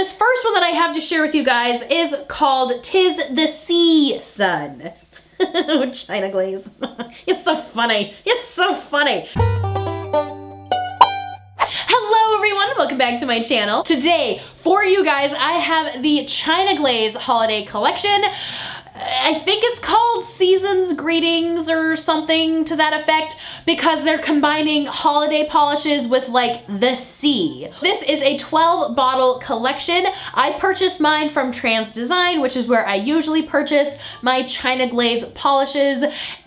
this first one that I have to share with you guys is called "'Tis the Season." China Glaze. It's so funny. It's so funny. Hello everyone, welcome back to my channel. Today, for you guys, I have the China Glaze holiday collection. I think it's called Seasons, Greetings, or something to that effect, because they're combining holiday polishes with like the sea. This is a 12 bottle collection. I purchased mine from Trans Design, which is where I usually purchase my China Glaze polishes.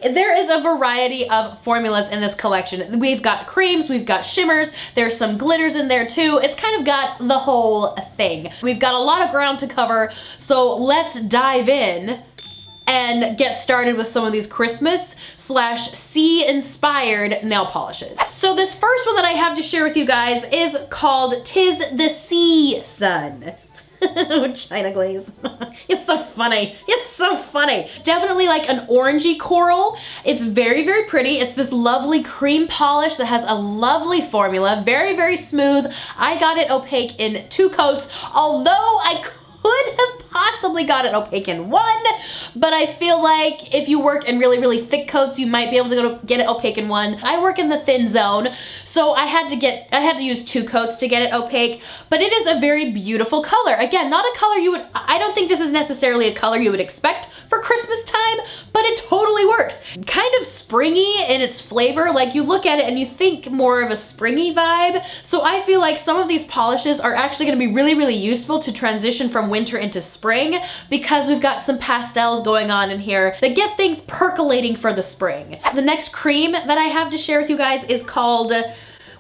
There is a variety of formulas in this collection. We've got creams, we've got shimmers, there's some glitters in there too. It's kind of got the whole thing. We've got a lot of ground to cover, so let's dive in and get started with some of these Christmas / sea inspired nail polishes. So this first one that I have to share with you guys is called "'Tis the Season." China Glaze. It's so funny. It's so funny. It's definitely like an orangey coral. It's very, very pretty. It's this lovely cream polish that has a lovely formula. Very, very smooth. I got it opaque in 2 coats, although I could have possibly got it opaque in 1, but I feel like if you work in really, really thick coats, you might be able to get it opaque in 1. I work in the thin zone, so I had to use 2 coats to get it opaque, but it is a very beautiful color. Again, not a color I don't think this is necessarily a color you would expect for Christmas time, but it totally works. Kind of springy in its flavor, like you look at it and you think more of a springy vibe, so I feel like some of these polishes are actually gonna be really, really useful to transition from winter into spring, because we've got some pastels going on in here that get things percolating for the spring. The next cream that I have to share with you guys is called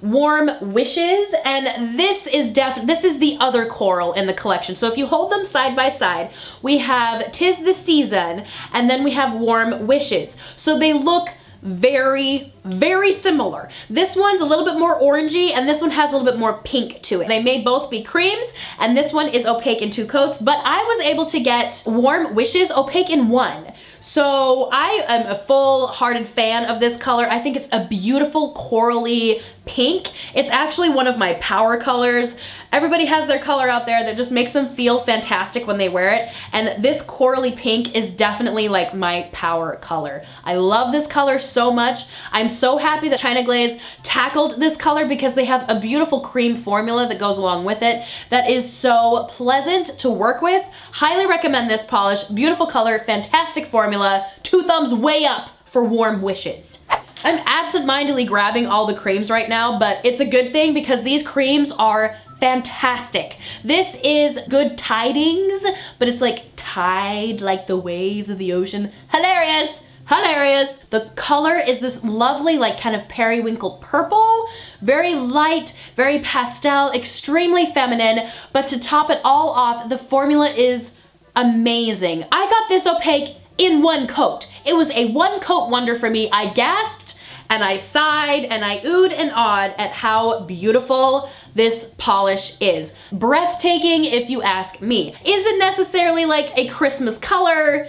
Warm Wishes, and this is the other coral in the collection. So if you hold them side by side, we have "'Tis the Season" and then we have Warm Wishes. So they look very, very similar. This one's a little bit more orangey and this one has a little bit more pink to it. They may both be creams and this one is opaque in 2 coats, but I was able to get Warm Wishes opaque in 1. So I am a full-hearted fan of this color. I think it's a beautiful corally pink. It's actually one of my power colors. Everybody has their color out there that just makes them feel fantastic when they wear it, and this corally pink is definitely like my power color. I love this color so much. I'm so happy that China Glaze tackled this color because they have a beautiful cream formula that goes along with it that is so pleasant to work with. Highly recommend this polish. Beautiful color, fantastic formula. 2 thumbs way up for Warm Wishes. I'm absent-mindedly grabbing all the creams right now, but it's a good thing because these creams are fantastic. This is Good Tidings, but it's like tide, like the waves of the ocean. Hilarious! Hilarious! The color is this lovely, like kind of periwinkle purple, very light, very pastel, extremely feminine, but to top it all off, the formula is amazing. I got this opaque in 1 coat. It was a 1 coat wonder for me. I gasped and I sighed and I oohed and awed at how beautiful this polish is. Breathtaking if you ask me. Is it necessarily like a Christmas color?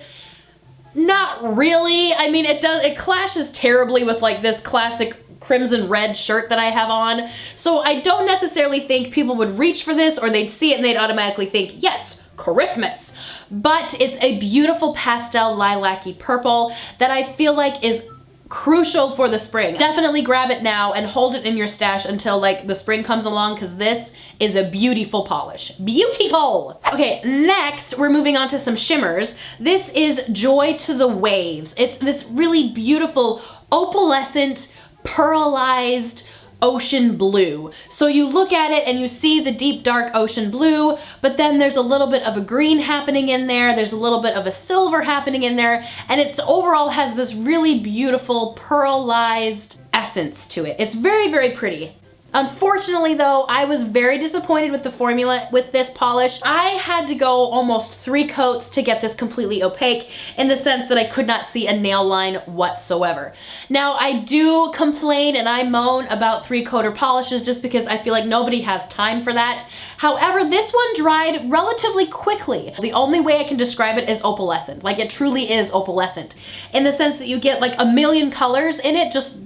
Not really. I mean, it clashes terribly with like this classic crimson red shirt that I have on. So I don't necessarily think people would reach for this, or they'd see it and they'd automatically think, yes, Christmas. But it's a beautiful pastel lilac-y purple that I feel like is crucial for the spring. Definitely grab it now and hold it in your stash until like the spring comes along, because this is a beautiful polish. Beautiful! Okay, next we're moving on to some shimmers. This is Joy to the Waves. It's this really beautiful opalescent pearlized ocean blue. So you look at it and you see the deep dark ocean blue, but then there's a little bit of a green happening in there, there's a little bit of a silver happening in there, and it's overall has this really beautiful pearlized essence to it. It's very, very pretty. Unfortunately though, I was very disappointed with the formula with this polish. I had to go almost 3 coats to get this completely opaque, in the sense that I could not see a nail line whatsoever. Now I do complain and I moan about 3-coater polishes just because I feel like nobody has time for that. However, this one dried relatively quickly. The only way I can describe it is opalescent. Like, it truly is opalescent, in the sense that you get like a million colors in it just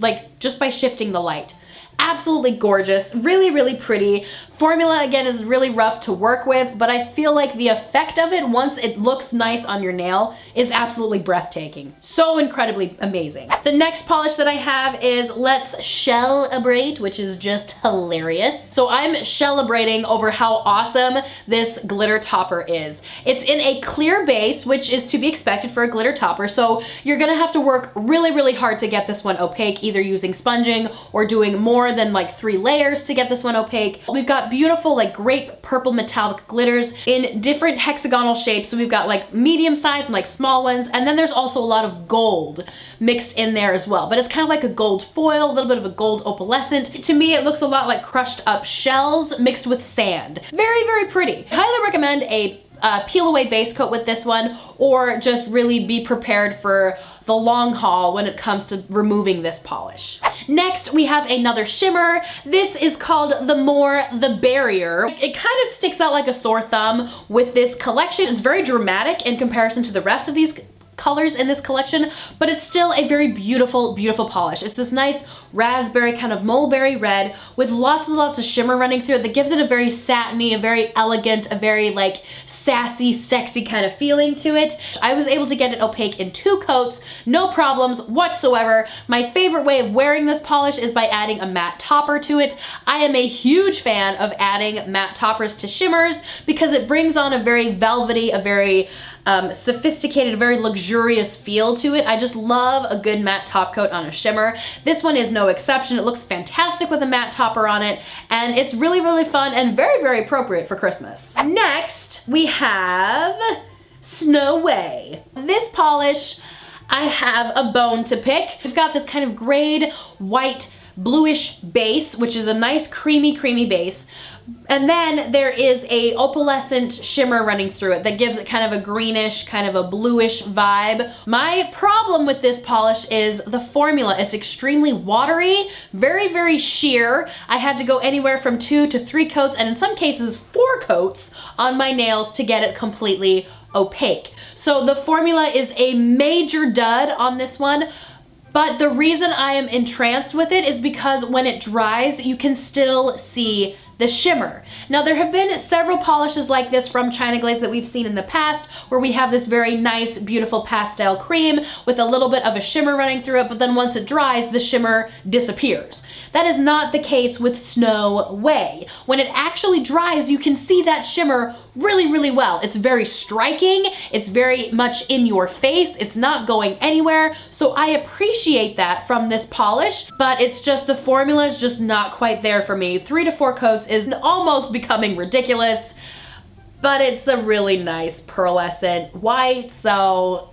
by shifting the light. Absolutely gorgeous, really, really pretty. Formula, again, is really rough to work with, but I feel like the effect of it, once it looks nice on your nail, is absolutely breathtaking. So incredibly amazing. The next polish that I have is Let's Shell-elbrate, which is just hilarious. So I'm shell-elbrating over how awesome this glitter topper is. It's in a clear base, which is to be expected for a glitter topper, so you're gonna have to work really, really hard to get this one opaque, either using sponging or doing more than like 3 layers to get this one opaque. We've got beautiful like grape purple metallic glitters in different hexagonal shapes. So we've got like medium sized and like small ones, and then there's also a lot of gold mixed in there as well, but it's kind of like a gold foil, a little bit of a gold opalescent. To me, it looks a lot like crushed up shells mixed with sand. Very, very pretty. Highly recommend a peel away base coat with this one, or just really be prepared for the long haul when it comes to removing this polish. Next, we have another shimmer. This is called the More the Berrier. It kind of sticks out like a sore thumb with this collection. It's very dramatic in comparison to the rest of these colors in this collection, but it's still a very beautiful, beautiful polish. It's this nice raspberry kind of mulberry red with lots and lots of shimmer running through it that gives it a very satiny, a very elegant, a very like sassy, sexy kind of feeling to it. I was able to get it opaque in 2 coats, no problems whatsoever. My favorite way of wearing this polish is by adding a matte topper to it. I am a huge fan of adding matte toppers to shimmers because it brings on a very velvety, a very sophisticated, very luxurious feel to it. I just love a good matte top coat on a shimmer. This one is no exception. It looks fantastic with a matte topper on it, and it's really, really fun and very, very appropriate for Christmas. Next, we have Snow Way. This polish, I have a bone to pick. We've got this kind of grayed white bluish base, which is a nice creamy, creamy base. And then there is a opalescent shimmer running through it that gives it kind of a greenish, kind of a bluish vibe. My problem with this polish is the formula is extremely watery, very, very sheer. I had to go anywhere from 2 to 3 coats, and in some cases 4 coats on my nails to get it completely opaque. So the formula is a major dud on this one. But the reason I am entranced with it is because when it dries, you can still see the shimmer. Now, there have been several polishes like this from China Glaze that we've seen in the past where we have this very nice, beautiful pastel cream with a little bit of a shimmer running through it, but then once it dries, the shimmer disappears. That is not the case with Snow Way. When it actually dries, you can see that shimmer really, really well. It's very striking. It's very much in your face. It's not going anywhere. So I appreciate that from this polish, but it's just the formula is just not quite there for me. 3 to 4 coats is almost becoming ridiculous, but it's a really nice pearlescent white, so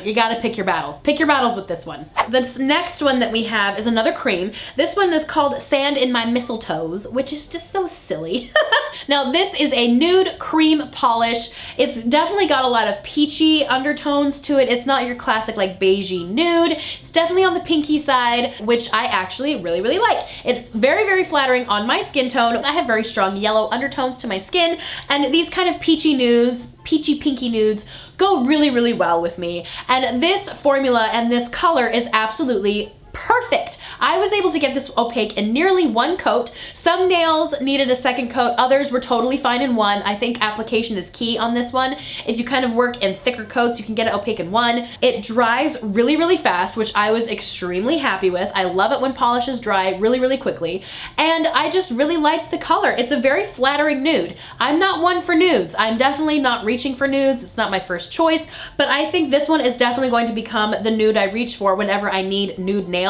you gotta pick your battles. Pick your battles with this one. This next one that we have is another cream. This one is called Sand in My Mistletoes, which is just so silly. Now, this is a nude cream polish. It's definitely got a lot of peachy undertones to it. It's not your classic like beigey nude. It's definitely on the pinky side, which I actually really, really like. It's very, very flattering on my skin tone. I have very strong yellow undertones to my skin, and these kind of peachy nudes, peachy pinky nudes, go really, really well with me. And this formula and this color is absolutely perfect. I was able to get this opaque in nearly 1 coat. Some nails needed a 2nd coat, others were totally fine in 1. I think application is key on this one. If you kind of work in thicker coats, you can get it opaque in 1. It dries really, really fast, which I was extremely happy with. I love it when polishes dry really, really quickly. And I just really like the color. It's a very flattering nude. I'm not one for nudes. I'm definitely not reaching for nudes. It's not my first choice, but I think this one is definitely going to become the nude I reach for whenever I need nude nails,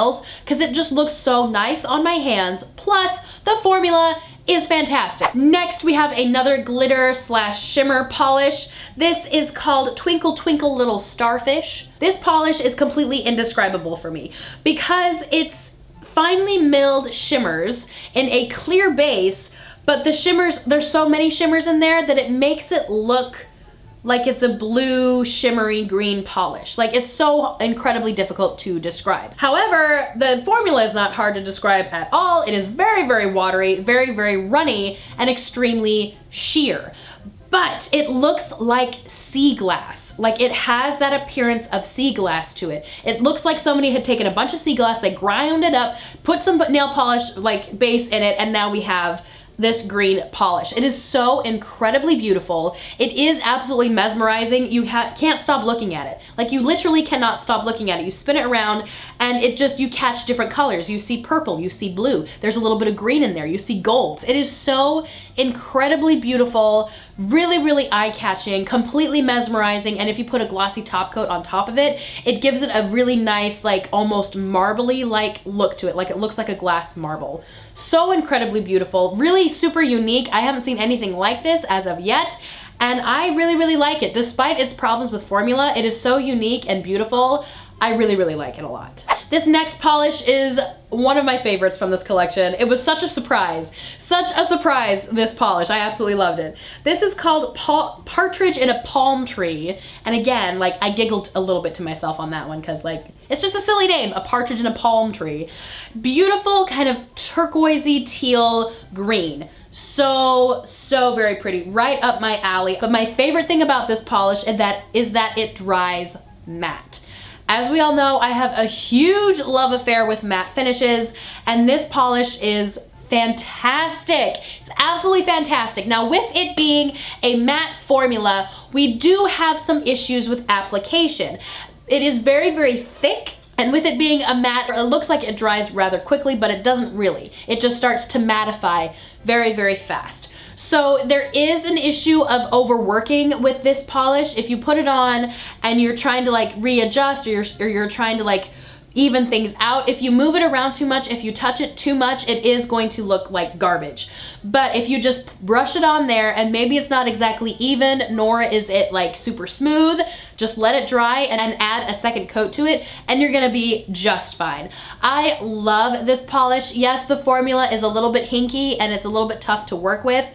because it just looks so nice on my hands. Plus, the formula is fantastic. Next, we have another glitter slash shimmer polish. This is called Twinkle, Twinkle Little Starfish. This polish is completely indescribable for me because it's finely milled shimmers in a clear base, but the shimmers, there's so many shimmers in there that it makes it look like it's a blue shimmery green polish. Like, it's so incredibly difficult to describe. However, the formula is not hard to describe at all. It is very, very watery, very, very runny, and extremely sheer. But it looks like sea glass. Like, it has that appearance of sea glass to it. It looks like somebody had taken a bunch of sea glass, they ground it up, put some nail polish like base in it, and now we have this green polish. It is so incredibly beautiful. It is absolutely mesmerizing. You can't stop looking at it. Like, you literally cannot stop looking at it. You spin it around and it just, you catch different colors. You see purple, you see blue. There's a little bit of green in there. You see golds. It is so incredibly beautiful, really, really eye-catching, completely mesmerizing, and if you put a glossy top coat on top of it, it gives it a really nice, like, almost marbly-like look to it. Like, it looks like a glass marble. So incredibly beautiful, really super unique. I haven't seen anything like this as of yet, and I really, really like it. Despite its problems with formula, it is so unique and beautiful. I really, really like it a lot. This next polish is one of my favorites from this collection. It was such a surprise. Such a surprise, this polish. I absolutely loved it. This is called Partridge in a Palm Tree. And again, like, I giggled a little bit to myself on that one because, like, it's just a silly name, a partridge in a palm tree. Beautiful kind of turquoisey teal green. So very pretty, right up my alley. But my favorite thing about this polish is that it dries matte. As we all know, I have a huge love affair with matte finishes, and this polish is fantastic. It's absolutely fantastic. Now, with it being a matte formula, we do have some issues with application. It is very, very thick, and with it being a matte, it looks like it dries rather quickly, but it doesn't really. It just starts to mattify very, very fast. So there is an issue of overworking with this polish. If you put it on and you're trying to, like, readjust, or you're trying to, like, even things out, if you move it around too much, if you touch it too much, it is going to look like garbage. But if you just brush it on there, and maybe it's not exactly even, nor is it like super smooth, just let it dry and add a second coat to it, and you're gonna be just fine. I love this polish. Yes, the formula is a little bit hinky and it's a little bit tough to work with,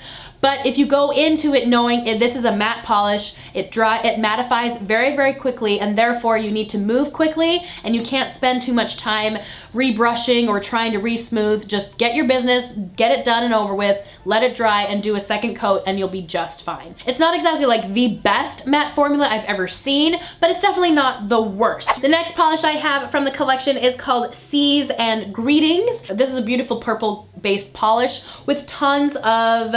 but if you go into it knowing this is a matte polish, it mattifies very, very quickly, and therefore you need to move quickly and you can't spend too much time rebrushing or trying to re-smooth. Just get your business, get it done and over with, let it dry, and do a second coat, and you'll be just fine. It's not exactly like the best matte formula I've ever seen, but it's definitely not the worst. The next polish I have from the collection is called Seas and Greetings. This is a beautiful purple-based polish with tons of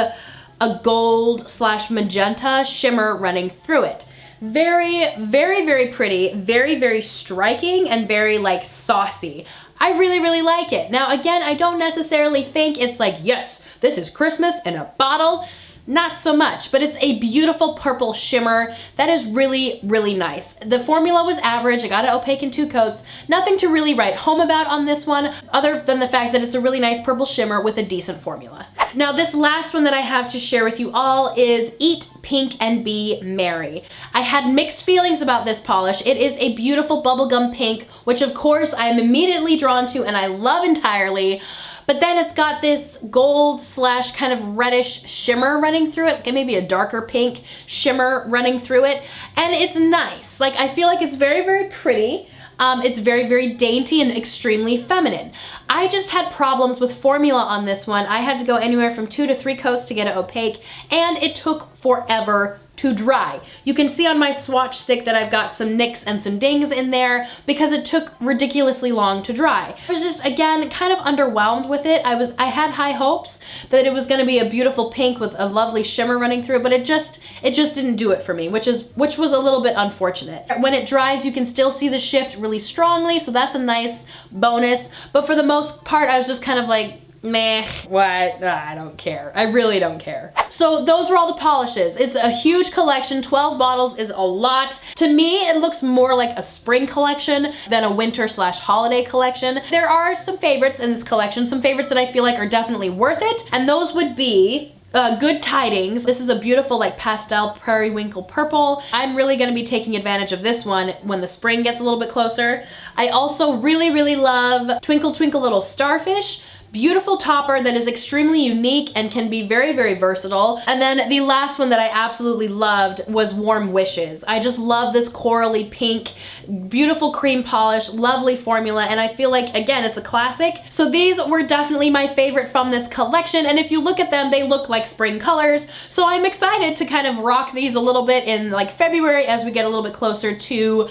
a gold / magenta shimmer running through it. Very, very, very pretty, very, very striking, and very, like, saucy. I really, really like it. Now, again, I don't necessarily think it's like, yes, this is Christmas in a bottle. Not so much, but it's a beautiful purple shimmer that is really, really nice. The formula was average. I got it opaque in 2 coats. Nothing to really write home about on this one, other than the fact that it's a really nice purple shimmer with a decent formula. Now, this last one that I have to share with you all is Eat Pink and Be Merry. I had mixed feelings about this polish. It is a beautiful bubblegum pink, which of course I am immediately drawn to and I love entirely. But then it's got this gold / kind of reddish shimmer running through it, maybe a darker pink shimmer running through it, and it's nice. Like, I feel like it's very, very pretty. It's very, very dainty and extremely feminine. I just had problems with formula on this one. I had to go anywhere from 2 to 3 coats to get it opaque, and it took forever to dry. You can see on my swatch stick that I've got some nicks and some dings in there because it took ridiculously long to dry. I was just, again, kind of underwhelmed with it. I had high hopes that it was gonna be a beautiful pink with a lovely shimmer running through it, but it just didn't do it for me, which was a little bit unfortunate. When it dries, you can still see the shift really strongly, so that's a nice bonus. But for the most part, I was just kind of like, meh, what? I don't care. I really don't care. So those were all the polishes. It's a huge collection. 12 bottles is a lot. To me, it looks more like a spring collection than a winter / holiday collection. There are some favorites in this collection, some favorites that I feel like are definitely worth it, and those would be Good Tidings. This is a beautiful, like, pastel periwinkle purple. I'm really gonna be taking advantage of this one when the spring gets a little bit closer. I also really, really love Twinkle Twinkle Little Starfish. Beautiful topper that is extremely unique and can be very, very versatile. And then the last one that I absolutely loved was Warm Wishes. I just love this corally pink, beautiful cream polish, lovely formula, and I feel like, again, it's a classic. So these were definitely my favorite from this collection, and if you look at them, they look like spring colors. So I'm excited to kind of rock these a little bit in, like, February as we get a little bit closer to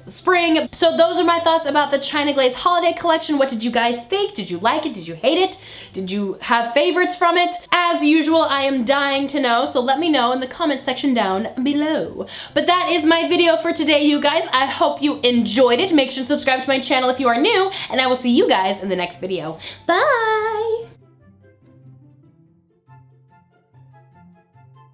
spring. So those are my thoughts about the China Glaze holiday collection. What did you guys think? Did you like it? Did you hate it? Did you have favorites from it? As usual, I am dying to know, so let me know in the comment section down below. But that is my video for today, you guys. I hope you enjoyed it. Make sure to subscribe to my channel if you are new, and I will see you guys in the next video. Bye!